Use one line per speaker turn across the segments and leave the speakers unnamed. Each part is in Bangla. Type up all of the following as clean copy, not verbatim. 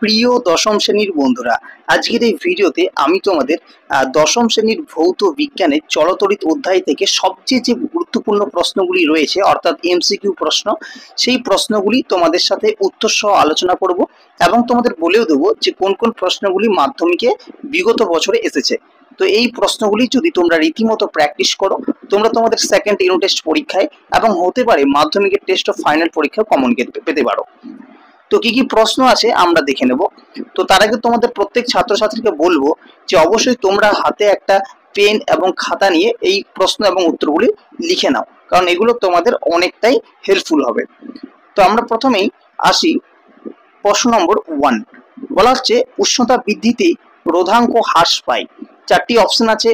প্রিয় দশম শ্রেণীর বন্ধুরা, আজকের এই ভিডিওতে আমি তোমাদের দশম শ্রেণীর ভৌত বিজ্ঞানের চলতরিৎ অধ্যায় থেকে সবচেয়ে যে গুরুত্বপূর্ণ প্রশ্নগুলি রয়েছে অর্থাৎ এমসিকিউ প্রশ্ন, সেই প্রশ্নগুলি তোমাদের সাথে উত্তর সহ আলোচনা করব এবং তোমাদের বলেও দেবো যে কোন কোন প্রশ্নগুলি মাধ্যমিকে বিগত বছরে এসেছে। তো এই প্রশ্নগুলি যদি তোমরা রীতিমতো প্র্যাকটিস করো, তোমরা তোমাদের সেকেন্ড ইউনিট টেস্ট পরীক্ষায় এবং হতে পারে মাধ্যমিকের টেস্ট ও ফাইনাল পরীক্ষায় কমন পেতে পারো। তো কি কি প্রশ্ন আছে আমরা দেখে নেব। তো তার আগে তোমাদের প্রত্যেক ছাত্রছাত্রীকে বলবো যে অবশ্যই তোমরা হাতে একটা পেন এবং খাতা নিয়ে এই প্রশ্ন এবং উত্তরগুলি লিখে নাও, কারণ এগুলো তোমাদের অনেকটাই হেল্পফুল হবে। তো আমরা প্রথমেই আসি প্রশ্ন নম্বর 1। বলা হচ্ছে উষ্ণতা বৃদ্ধিতে রোধাঙ্ক হ্রাস পায়। চারটি অপশন আছে: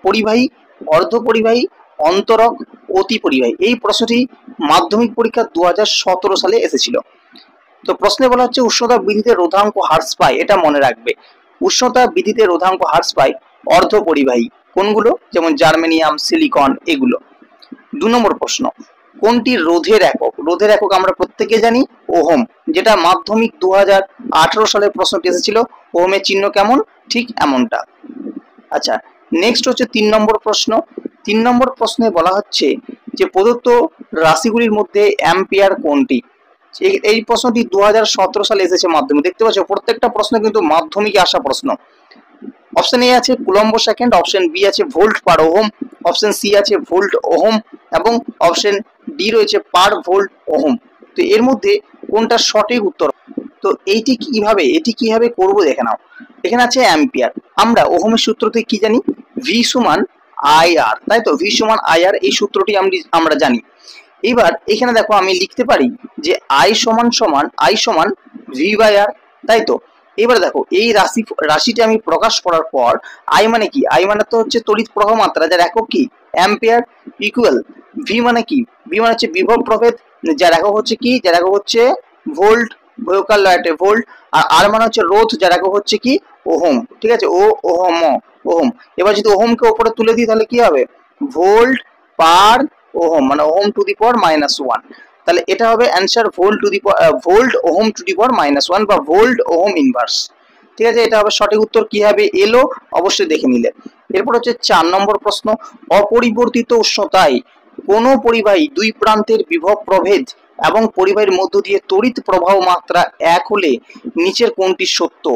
পরিবাহী, অর্ধপরিবাহী, অন্তরক, অতি পরিবাহী। এই প্রশ্নটি মাধ্যমিক পরীক্ষা 2017 সালে এসেছিল। তো প্রশ্নে বলা হচ্ছে উষ্ণতা বৃদ্ধিতে রোধাঙ্ক হ্রাস পায়, এটা মনে রাখবে। উষ্ণতা বৃদ্ধিতে রোধাঙ্ক হ্রাস পায় অর্ধপরিবাহী। কোনগুলো? যেমন জার্মেনিয়াম, সিলিকন, এগুলো। 2 নম্বর প্রশ্ন, কোনটি রোধের একক? রোধের একক আমরা প্রত্যেকে জানি ওহম, যেটা মাধ্যমিক 2018 সালে প্রশ্নটি এসেছিল। ওহমের চিহ্ন কেমন? ঠিক এমনটা। আচ্ছা, নেক্সট হচ্ছে 3 নম্বর প্রশ্ন। 3 নম্বর প্রশ্নে বলা হচ্ছে যে প্রদত্ত রাশিগুলির মধ্যে অ্যাম্পিয়ার কোনটি? এই প্রশ্নটি 2017 সালে এসেছে মাধ্যমিক। দেখতে পাচ্ছ প্রত্যেকটা প্রশ্ন কিন্তু মাধ্যমিকে আসা প্রশ্ন। অপশন এ আছে কুলম্ব সেকেন্ড, অপশন বি আছে volt per ohm, option C আছে ভোল্ট ওহম এবং অপশন ডি রয়েছে পার ভোল্ট ওহম। তো এর মধ্যে কোনটা সঠিক উত্তর? তো এটি কিভাবে করব দেখে নাও। এখানে আছে অ্যাম্পিয়ার। আমরা ওহমের সূত্রতে কি জানি? ভি সমান আই আর, তাই তো? ভি সমান আই আর, এই সূত্রটি আমরা জানি। এবার এখানে দেখো আমি লিখতে পারি যে আই সমান ভি বাই আর, তাই তো? এবার দেখো এই রাশিটি আমি প্রকাশ করার পর আই মানে কি? আই মানে তো হচ্ছে তড়িৎ প্রবাহ মাত্রা, যার একক কি? অ্যাম্পিয়ার, ইকুয়াল ভি মানে কি? ভি মানে হচ্ছে বিভব প্রভেদ, যার একক হচ্ছে কি? যার একক হচ্ছে ভোল্ট, বৈকাল লয়েটে ভোল্ট। আর আর মানে হচ্ছে রোধ, যার একক হচ্ছে কি? ওহম। ঠিক আছে, ওহম। এবার যদি ওহমকে উপরে তুলে দিই তাহলে কি হবে? ভোল্ট পার ওহম, মানে ওহম টু দি পাওয়ার -1। তাহলে এটা হবে answer, volt ohm to the power -1 বা ভোল্ট ওহম ইনভার্স। ঠিক আছে, এটা হবে সঠিক উত্তর। কি হবে এলো অবশ্যই দেখে নিলে। এরপর হচ্ছে 4 নম্বর প্রশ্ন, অপরিবর্তিত উষ্ণতায় কোন পরিবাহী দুই প্রান্তের বিভব প্রভেদ এবং পরিবাহীর মধ্য দিয়ে তড়িৎ প্রবাহ মাত্রা এক হলে নিচের কোনটি সত্য?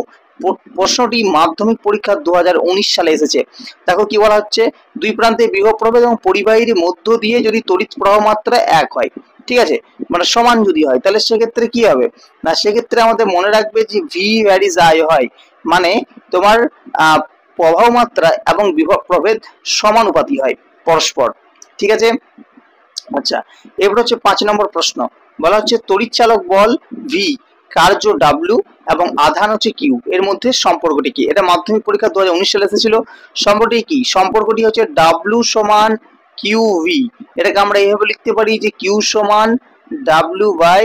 প্রশ্নটি মাধ্যমিক পরীক্ষা 2019 সালে এসেছে। দেখো কি বলা হচ্ছে, দুই প্রান্তে বিভব প্রভেদ এবং পরিবাহীর মধ্য দিয়ে যদি তড়িৎ প্রবাহ মাত্রা এক হয়, ঠিক আছে, মানে সমান যদি হয়, তাহলে সেক্ষেত্রে কি হবে না? সেক্ষেত্রে আমাদের মনে রাখবে যে ভি ভ্যারিজ আই হয়, মানে তোমার প্রবাহ মাত্রা এবং বিভব প্রভেদ সমানুপাতি হয় পরস্পর। ঠিক আছে। আচ্ছা, এবার হচ্ছে 5 নম্বর প্রশ্ন। বলা হচ্ছে তড়িৎচালক বল ভি, কার্য ডাব্লিউ এবং আধান হচ্ছে কিউ, এর মধ্যে সম্পর্কটি কি? এটা মাধ্যমিক পরীক্ষা 2019 সালে এসেছিল। সম্পর্কটি কি? সম্পর্কটি হচ্ছে ডাব্লিউ সমান কিউ ভি। এটাকে আমরা এইভাবে লিখতে পারি যে কিউ সমান ডাব্লিউ বাই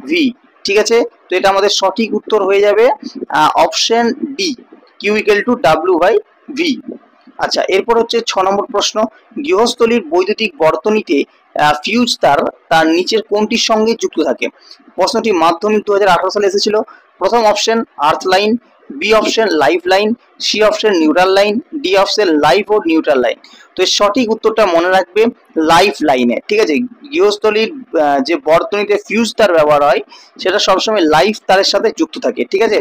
ভি। ঠিক আছে, তো এটা আমাদের সঠিক উত্তর হয়ে যাবে option D, Q equal to W by V. আচ্ছা, এরপর হচ্ছে 6 নম্বর প্রশ্ন, গৃহস্থলীর বৈদ্যুতিক বর্তনীতে ফিউজ তার নিচের কোনটির সঙ্গে যুক্ত থাকে? প্রশ্নটি মাধ্যমিক 2018 সালে এসেছিল। প্রথম option earth line, B option life line, C option neutral line, D option life ও নিউট্রাল লাইন। তো এর সঠিক উত্তরটা মনে রাখবে লাইফ লাইনে। ঠিক আছে, গৃহস্থলীর যে বর্তনীতে ফিউজ তার ব্যবহার হয় সেটা সবসময় লাইফ তারের সাথে যুক্ত থাকে। ঠিক আছে।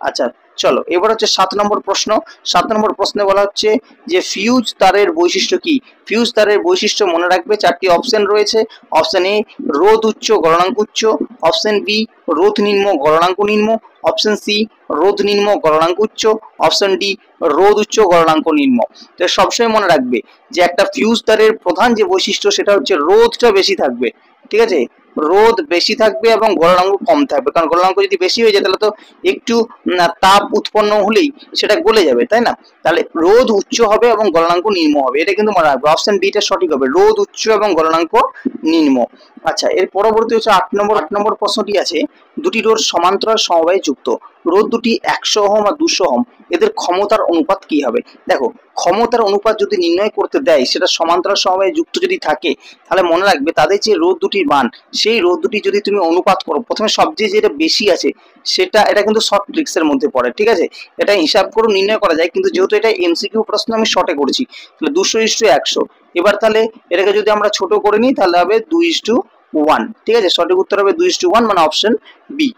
আচ্ছা চলো, এবার হচ্ছে 7 নম্বর প্রশ্ন। 7 নম্বর প্রশ্নে বলা হচ্ছে যে ফিউজ তারের বৈশিষ্ট্য কি? ফিউজ তারের বৈশিষ্ট্য মনে রাখবে, 4টি অপশন রয়েছে। অপশন এ রোধ উচ্চ গলনাঙ্ক উচ্চ, অপশন বি রোধ নিম্ন গলনাঙ্ক নিম্ন, অপশন সি রোধ নিম্ন গলনাঙ্ক উচ্চ, অপশন ডি রোধ উচ্চ গলনাঙ্ক নিম্ন। তো সবসময় মনে রাখবে যে একটা ফিউজ তারের প্রধান যে বৈশিষ্ট্য সেটা হচ্ছে রোধটা বেশি থাকবে। ঠিক আছে, রোধ বেশি থাকবে এবং গলনাঙ্ক কম থাকবে, কারণ গলনাঙ্ক যদি বেশি হয়ে যায় তাহলে তো একটু তাপ উৎপন্ন হলেই সেটা গলে যাবে, তাই না? তাহলে রোধ উচ্চ হবে এবং গলনাঙ্ক নিম্ন হবে, এটা কিন্তু মনে রাখবে। অপশন বি টা সঠিক হবে, রোধ উচ্চ এবং গলনাঙ্ক নিম্ন। আচ্ছা, এর পরবর্তী হচ্ছে 8 নম্বর প্রশ্নটি আছে দুটি রোধ সমান্তরাল সমবায়ে যুক্ত, রোধ দুটি 100 ওহম আর 200 ওহম, এদের ক্ষমতার অনুপাত কি হবে? দেখো, ক্ষমতার অনুপাত যদি নির্ণয় করতে দেয়, সেটা সমান্তরাল সমবায়ে যুক্ত যদি থাকে, তাহলে মনে রাখবে তাদের যে রোধ দুটির মান, সেই রোধ দুটি যদি তুমি অনুপাত করো, প্রথমে সবচেয়ে যেটা বেশি আছে সেটা, এটা কিন্তু শর্ট ট্রিক্সের মধ্যে পড়ে, ঠিক আছে? এটা হিসাব করে নির্ণয় করা যায়, কিন্তু যেহেতু এটা এমসিকিউ প্রশ্ন আমি শর্টে করেছি, তাহলে 200:100। এবার তাহলে এটাকে যদি আমরা ছোট করে নিই, তাহলে হবে 2:1, ঠিক আছে? সঠিক উত্তর হবে 2:1, মানে অপশন বি।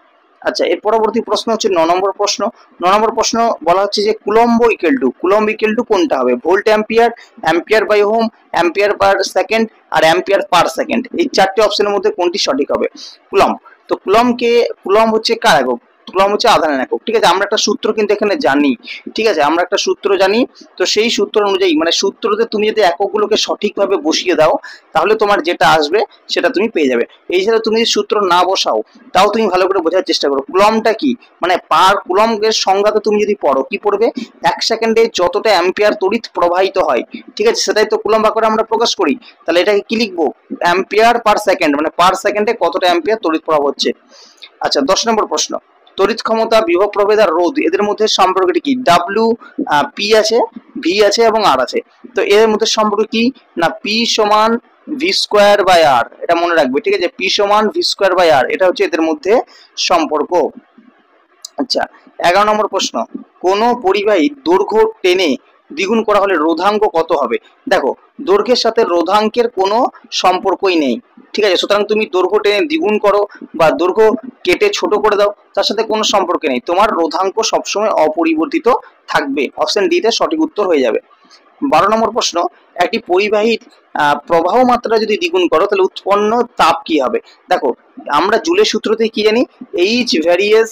আচ্ছা, এর পরবর্তী প্রশ্ন হচ্ছে 9 নম্বর প্রশ্ন। 9 নম্বর প্রশ্ন বলা হচ্ছে যে কুলম্ব ইকুয়াল টু কোনটা হবে? Volt ampere, ampere by ohm, ampere per second আর অ্যাম্পিয়ার পার সেকেন্ড। এই চারটি অপশনের মধ্যে কোনটি সঠিক হবে? কুলম্ব। তো কুলম্ব হচ্ছে কার একক? কুলম্ব হচ্ছে আধানের একক, ঠিক আছে? আমরা একটা সূত্র কিন্তু এখানে জানি, ঠিক আছে? আমরা একটা সূত্র জানি, তো সেই সূত্র অনুযায়ী, মানে সূত্রতে তুমি যদি এককগুলোকে সঠিকভাবে বসিয়ে দাও, তাহলে তোমার যেটা আসবে সেটা তুমি পেয়ে যাবে। এই ছাড়া তুমি যদি সূত্র না বসাও, তাও তুমি ভালো করে বোঝার চেষ্টা করো। কুলম্বটা কি, মানে পার কুলম্বের সংজ্ঞাতে তুমি যদি পড়ো, কি পড়বে? 1 সেকেন্ডে যতটা অ্যাম্পিয়ার তড়িৎ প্রবাহিত হয়, ঠিক আছে, সেটাই তো কুলম্ব আকারে আমরা প্রকাশ করি। তাহলে এটাকে কি লিখবো? অ্যাম্পিয়ার পার সেকেন্ড, মানে পার সেকেন্ডে কতটা অ্যাম্পিয়ার তড়িৎ প্রবাহ হচ্ছে। আচ্ছা, 10 নম্বর প্রশ্ন। তড়িৎ ক্ষমতা, বিভব প্রভেদ আর রোধ, এদের মধ্যে সম্পর্কটি কি? ডাব্লিউ, পি আছে, ভি আছে এবং আর আছে। তো এর মধ্যে সম্পর্ক কি না? পি সমান ভি স্কোয়ার বাই আর, এটা মনে রাখবে, ঠিক আছে? পি সমান ভি স্কোয়ার বাই আর, এটা হচ্ছে এদের মধ্যে সম্পর্ক। আচ্ছা, 11 নম্বর প্রশ্ন। কোন পরিবাহীর দৈর্ঘ্য টেনে দ্বিগুণ করা হলে রোধাঙ্ক কত হবে? দেখো, দৈর্ঘ্যের সাথে রোধাঙ্কের কোনো সম্পর্কই নেই, ঠিক আছে? সুতরাং তুমি দৈর্ঘ্য টেনে দ্বিগুণ করো বা দৈর্ঘ্য কেটে ছোট করে দাও, তার সাথে কোনো সম্পর্ক নেই, তোমার রোধাঙ্ক সবসময় অপরিবর্তিত থাকবে। অপশন ডি তে সঠিক উত্তর হয়ে যাবে। 12 নম্বর প্রশ্ন। একটি পরিবাহীর প্রবাহ মাত্রা যদি দ্বিগুণ করো, তাহলে উৎপন্ন তাপ কি হবে? দেখো, আমরা জুলের সূত্রতে কি জানি? এইচ ভ্যারিয়াস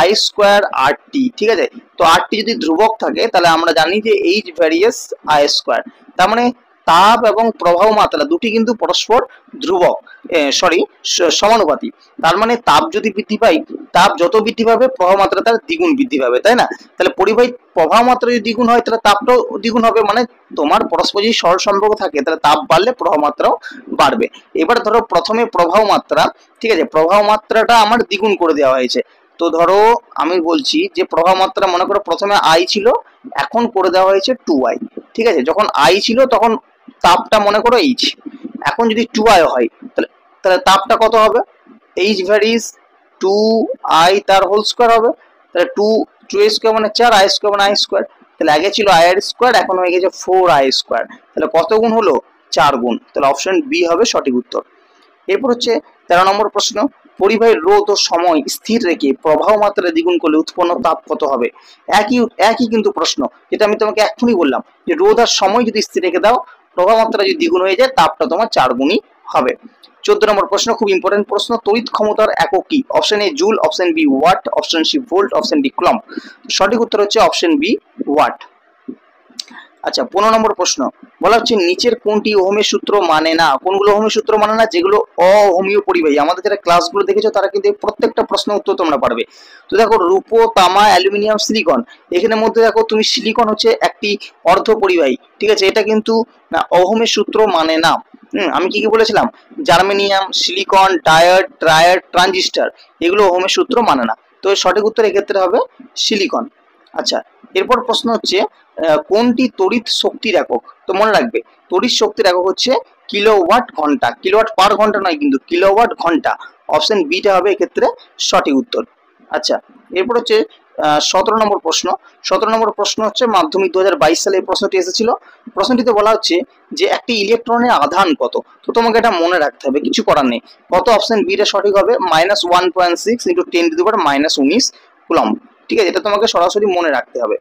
আই স্কোয়ার আর টি, ঠিক আছে? তো আর টি যদি ধ্রুবক থাকে, তাহলে আমরা জানি যে এইচ ভ্যারিয়াস আই স্কোয়ার। তার মানে তাপ এবং প্রবাহ মাত্রা দুটি কিন্তু পরস্পর ধ্রুবক, সমানুপাতিক। তার মানে তাপ যদি বৃদ্ধি পায়, তাপ যত বৃদ্ধি পাবে প্রবাহ মাত্রা তার দ্বিগুণ বৃদ্ধি পাবে, তাই না? তাহলে পরিবাহী প্রবাহ মাত্রা যদি দ্বিগুণ হয়, তাহলে তাপটাও দ্বিগুণ হবে। মানে তোমার পরস্পর যদি সরল সম্পর্ক থাকে, তাহলে তাপ বাড়লে প্রবাহ মাত্রাও বাড়বে। এবার ধরো প্রথমে প্রবাহ মাত্রা, ঠিক আছে, প্রবাহ মাত্রাটা আমার দ্বিগুণ করে দেওয়া হয়েছে। তো ধরো আমি বলছি যে প্রবাহ মাত্রা, মনে করো প্রথমে আই ছিল, এখন করে দেওয়া হয়েছে 2i, ঠিক আছে? যখন আই ছিল তখন তাপটা মনে করো এইচ, এখন যদি 2i হয়, তাহলে তাহলে তাপটা কত হবে? এইচ ভ্যারিজ 2i তার হোল স্কোয়ার হবে। তাহলে 2 স্কোয়ার মানে 4, i স্কোয়ার মানে i স্কোয়ার। তাহলে আগে ছিল i এর স্কোয়ার, এখন হয়ে গেছে 4i স্কোয়ার। তাহলে কত গুণ হলো? 4 গুণ। তাহলে অপশন বি হবে সঠিক উত্তর। এরপর হচ্ছে 13 নম্বর প্রশ্ন। পরিবাহীর রোধ ও সময় স্থির রেখে প্রবাহ মাত্রা দ্বিগুণ করলে উৎপন্ন তাপ কত হবে? একই কিন্তু প্রশ্ন, যেটা আমি তোমাকে এক্ষুনি বললাম, যে রোধ আর সময় যদি স্থির রেখে দাও, প্রবাহ মাত্রা যদি দ্বিগুণ হয়ে যায়, তাপটা তোমার 4 গুণই হবে। 14 নম্বর প্রশ্ন, খুব ইম্পর্টেন্ট প্রশ্ন। তড়িৎ ক্ষমতার একক কি? Option A joule, option B watt, option C volt, option D coulomb. সঠিক উত্তর হচ্ছে অপশন বি ওয়াট। আচ্ছা, 15 নম্বর প্রশ্ন বলা হচ্ছে নিচের কোনটি ওহমের সূত্র মানে না? কোনগুলো ওহমের সূত্র মানে না? যেগুলো অওহমীয় পরিবাহী। আমাদের যারা ক্লাসগুলো দেখেছো, তারা কিন্তু প্রত্যেকটা প্রশ্ন উত্তর তোমরা পারবে। তো দেখো, রূপো, তামা, অ্যালুমিনিয়াম, সিলিকন, এখানে মধ্যে দেখো তুমি সিলিকন হচ্ছে একটি অর্ধ পরিবাহী, ঠিক আছে? এটা কিন্তু ওহমের সূত্র মানে না। আমি কি কি বলেছিলাম? Germanium, silicon, diode, triode, transistor, এগুলো ওহমের সূত্র মানে না। তো সঠিক উত্তর এক্ষেত্রে হবে সিলিকন। আচ্ছা, এরপর প্রশ্ন হচ্ছে কোনটি তড়িৎ শক্তির একক? তো মনে রাখবে, তড়িৎ শক্তির একক হচ্ছে কিলোওয়াট ঘন্টা। কিলোওয়াট পার ঘন্টা নয়, কিন্তু কিলোওয়াট ঘন্টা। অপশন বিটা হবে এক্ষেত্রে সঠিক উত্তর। আচ্ছা, এরপর হচ্ছে 17 নম্বর প্রশ্ন। 17 নম্বর প্রশ্ন হচ্ছে মাধ্যমিক 2022 সালে এই প্রশ্নটি এসেছিল। প্রশ্নটিতে বলা হচ্ছে যে একটি ইলেকট্রনের আধান কত? তো তোমাকে এটা মনে রাখতে হবে, কিছু করার নেই। কত? অপশন বি টা সঠিক হবে, -1.6 × 10⁻⁻19 কুলম্ব। ঠিক আছে, এটা তোমাকে সরাসরি মনে রাখতে হবে।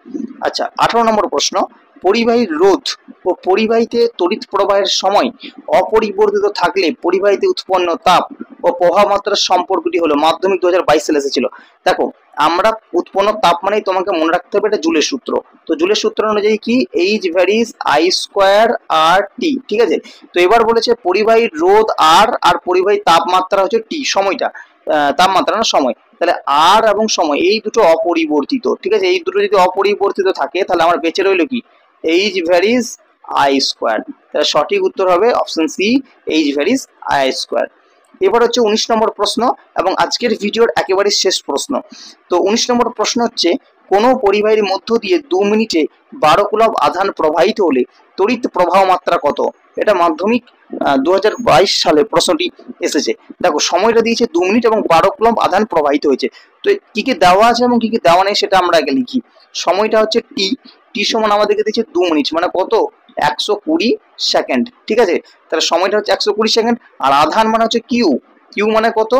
আচ্ছা, 18 নম্বর প্রশ্ন। পরিবাহীর রোধ ও পরিবাহীতে তড়িৎ প্রবাহের সময় অপরিবর্তিত থাকলে পরিবাহীতে উৎপন্ন তাপ ও প্রবাহ মাত্রার সম্পর্কটি হলো, মাধ্যমিক 2022 সালে এসেছিল। দেখো, আমরা উৎপন্ন তাপ মানেই তোমাকে মনে রাখতে হবে এটা জুলের সূত্র। তো জুলের সূত্র অনুযায়ী কি? এইচ ভ্যারিজ আই স্কোয়ার আর টি, ঠিক আছে? তো এবার বলেছে পরিবাহীর রোধ আর, আর পরিবাহী তাপমাত্রা হচ্ছে টি, সময়টা, তাপমাত্রা না সময়। তাহলে আর এবং সময় এই দুটো অপরিবর্তিত, ঠিক আছে? এই দুটো যদি অপরিবর্তিত থাকে, তাহলে আমার বেঁচে রইল কি? H varies I square. তাহলে সঠিক উত্তর হবে option C, H varies I square. এবার হচ্ছে 19 নম্বর প্রশ্ন এবং আজকের ভিডিওর একেবারে শেষ প্রশ্ন। তো 19 নম্বর প্রশ্ন হচ্ছে, কোনো পরিবাহীর মধ্য দিয়ে 2 মিনিটে 12 কুলম্ব আধান প্রবাহিত হলে তড়িৎ প্রবাহ মাত্রা কত? এটা মাধ্যমিক 2022 সালে প্রশ্নটি এসেছে। দেখো সময়টা দিয়েছে 2 মিনিট এবং 12 কুলম্ব আধান প্রবাহিত হয়েছে। তো কি কি দেওয়া আছে এবং কি কি দেওয়া নেই সেটা আমরা আগে লিখি। সময়টা হচ্ছে টি সমান আমাদেরকে দিয়েছে 2 মিনিট, মানে কত? 120 সেকেন্ড। ঠিক আছে, তাহলে সময়টা হচ্ছে 120 সেকেন্ড। আর আধান মানে হচ্ছে কিউ মানে কত?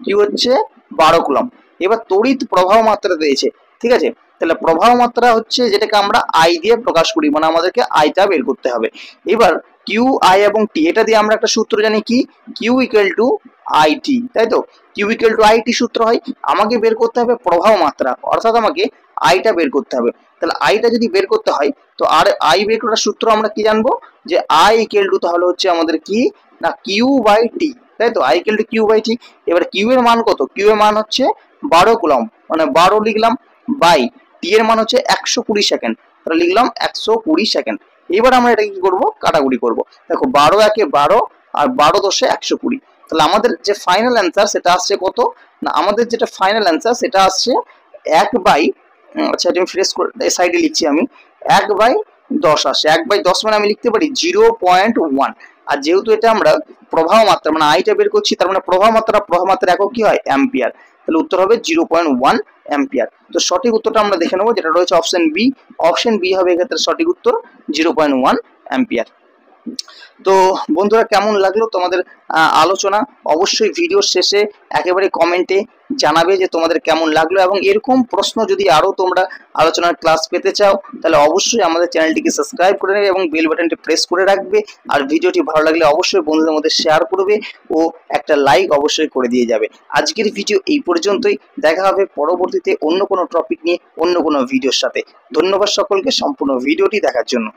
কিউ হচ্ছে 12 কুলম্ব। এবার তড়িৎ প্রবাহ মাত্রা দিয়েছে। ঠিক আছে, তাহলে প্রবাহ মাত্রা হচ্ছে যেটাকে আমরা আই দিয়ে প্রকাশ করি, মানে আমাদেরকে আইটা বের করতে হবে। এবার কিউ, আই এবং টি, এটা দিয়ে আমরা একটা সূত্র জানি, কি? Q equal to I T, তাই তো? Q equal to I T সূত্র হয়। আমাকে বের করতে হবে প্রবাহ মাত্রা, অর্থাৎ আমাকে আইটা বের করতে হবে। তাহলে আইটা যদি বের করতে হয়, তো আর আই বের করার সূত্র আমরা কি জানবো? যে আই ইকুয়াল টু তাহলে হচ্ছে আমাদের কি না কিউ বাই টি, তাই তো? I equal to Q by T. এবার কিউ এর মান কত? কিউ এর মান হচ্ছে 12 কুলম্ব, মানে 12 লিখলাম, বাই টি এর মান হচ্ছে 120 সেকেন্ড, তাহলে লিখলাম 120 সেকেন্ড। এবার আমরা এটা কি করব? কাটাকুটি করব। দেখো 12 একে 12 আর 12 দশে 120। তাহলে আমাদের যে ফাইনাল অ্যান্সার সেটা আসছে কত? না আমাদের যেটা ফাইনাল অ্যান্সার সেটা আসছে 1 বাই, আচ্ছা আমি ফ্রেশ করে সাইডে লিখছি, আমি 1 বাই 10 আসছে। 1 বাই 10 মানে আমি লিখতে পারি 0.1। আর যেহেতু এটা আমরা প্রবাহ মাত্রা মানে আইটা বের করছি, তার মানে প্রবাহ মাত্রা একক কি হয়? অ্যাম্পিয়ার। তাহলে উত্তর হবে 0.1 অ্যাম্পিয়ার। তো সঠিক উত্তরটা আমরা দেখে নেবো, যেটা রয়েছে অপশন বি। অপশন বি হবে এক্ষেত্রে সঠিক উত্তর, 0.1 অ্যাম্পিয়ার। তো বন্ধুরা, কেমন লাগলো তোমাদের আলোচনা? অবশ্যই ভিডিওর শেষে একেবারে কমেন্টে জানাবে যে তোমাদের কেমন লাগলো, এবং এরকম প্রশ্ন যদি আরো তোমরা আলোচনার ক্লাস পেতে চাও তাহলে অবশ্যই আমাদের চ্যানেলটিকে সাবস্ক্রাইব করে নেবে এবং বেল বাটনটি প্রেস করে রাখবে। আর ভিডিওটি ভালো লাগলে অবশ্যই বন্ধুদের মধ্যে শেয়ার করবে ও একটা লাইক অবশ্যই করে দিয়ে যাবে। আজকের ভিডিও এই পর্যন্তই, দেখা হবে পরবর্তীতে অন্য কোনো টপিক নিয়ে অন্য কোনো ভিডিওর সাথে। ধন্যবাদ সকলকে সম্পূর্ণ ভিডিওটি দেখার জন্য।